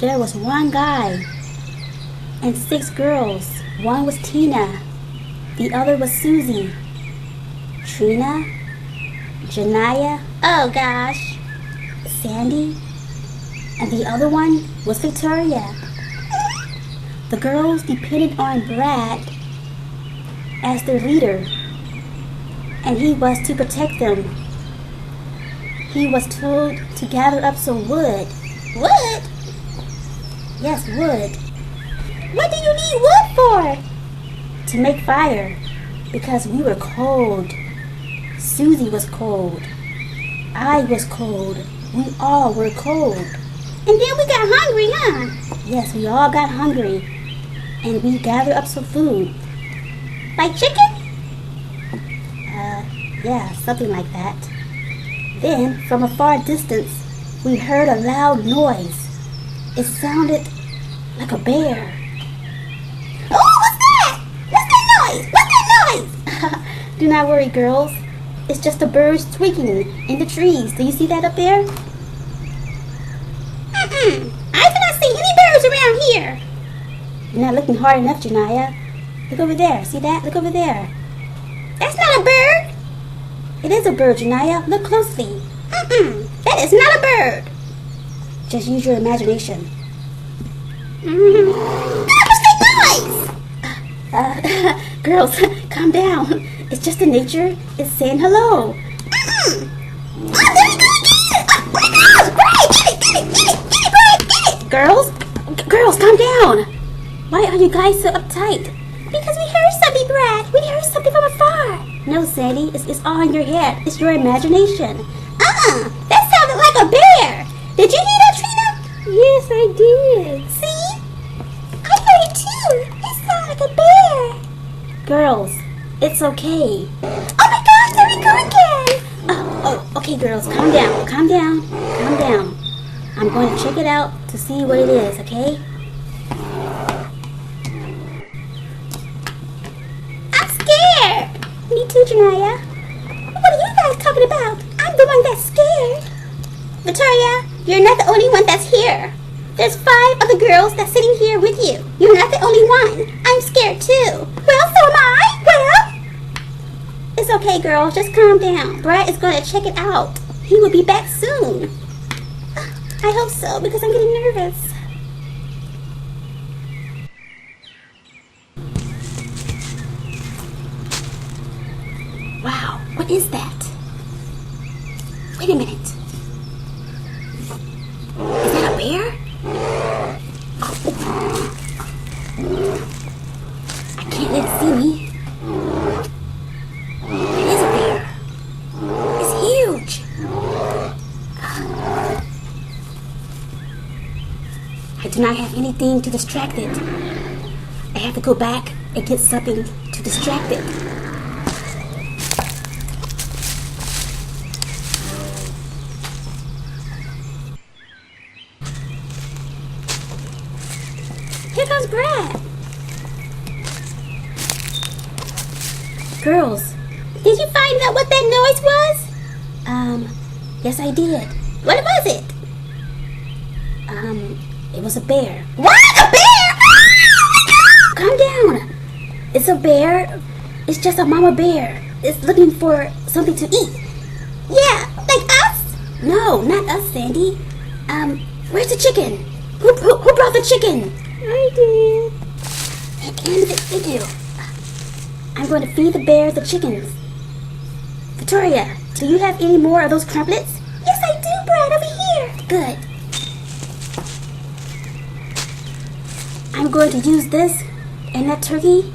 There was one guy and 6 girls. One was Tina, the other was Susie, Trina, Janaya, oh gosh, Sandy, and the other one was Victoria. The girls depended on Brad as their leader, and he was to protect them. He was told to gather up some wood. Wood? Yes, wood. What do you need wood for? To make fire, because we were cold. Susie was cold. I was cold. We all were cold. And then we got hungry, huh? Yes, we all got hungry. And we gathered up some food. Like chicken? Yeah, something like that. Then, from a far distance, we heard a loud noise. It sounded like a bear. Oh, what's that? What's that noise? What's that noise? Do not worry, girls. It's just the birds tweaking in the trees. Do you see that up there? I cannot see any birds around here. You're not looking hard enough, Janaya. Look over there. See that? Look over there. That's not a bird. It is a bird, Janaya. Look closely. That is not a bird. Just use your imagination. What's that noise? Girls, calm down. It's just the nature. It's saying hello. Oh, there you go again. Get it. Girls, calm down. Why are you guys so uptight? Because we heard something, Brad. We heard something from afar. No, Sandy, it's all in your head. It's your imagination. That sounded like a bear. Did you hear that, Trina? Yes, I did. See? I heard it too. It sounded like a bear. Girls, it's okay. Oh my gosh, there we go again. Okay, girls, calm down. I'm going to check it out to see what it is, okay? I'm scared. Me too, Janaya. What are you guys talking about? I'm the one that's scared. Victoria, you're not the only one that's here. There's 5 other girls that's sitting here with you. You're not the only one. I'm scared too. Well, so am I. Well, it's okay, girls. Just calm down. Brad is going to check it out. He will be back soon. I hope so, because I'm getting nervous. Wow, what is that? Wait a minute. Is that a bear? I can't let it see me. It is a bear. It's huge. I do not have anything to distract it. I have to go back and get something to distract it. Here comes Brad. Girls, did you find out what that noise was? Yes I did. What was it? It was a bear. What? A bear? Calm down. It's a bear. It's just a mama bear. It's looking for something to eat. Yeah, like us? No, not us, Sandy. Where's the chicken? Who brought the chicken? I did. And thank you. I'm going to feed the bears the chickens. Victoria, do you have any more of those crumpets? Yes, I do, Brad, over here. Good. I'm going to use this and that turkey,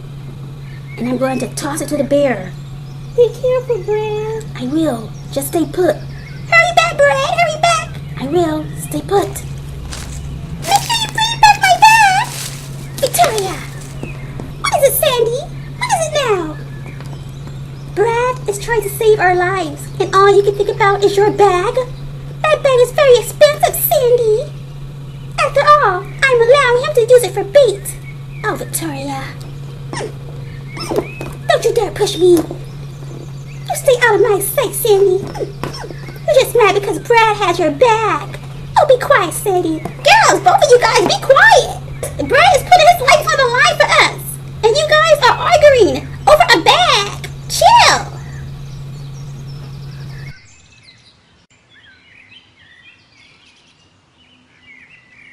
and I'm going to toss it to the bear. Be careful, Brad. I will. Just stay put. Hurry back, Brad. Hurry back. I will. Stay put. Make sure you bring it back save our lives, and all you can think about is your bag? That bag is very expensive, Sandy. After all, I'm allowing him to use it for bait. Oh, Victoria. Don't you dare push me. You stay out of my sight, Sandy. You're just mad because Brad has your bag. Oh, be quiet, Sandy. Girls, both of you guys, be quiet. Brad is putting his life on the line.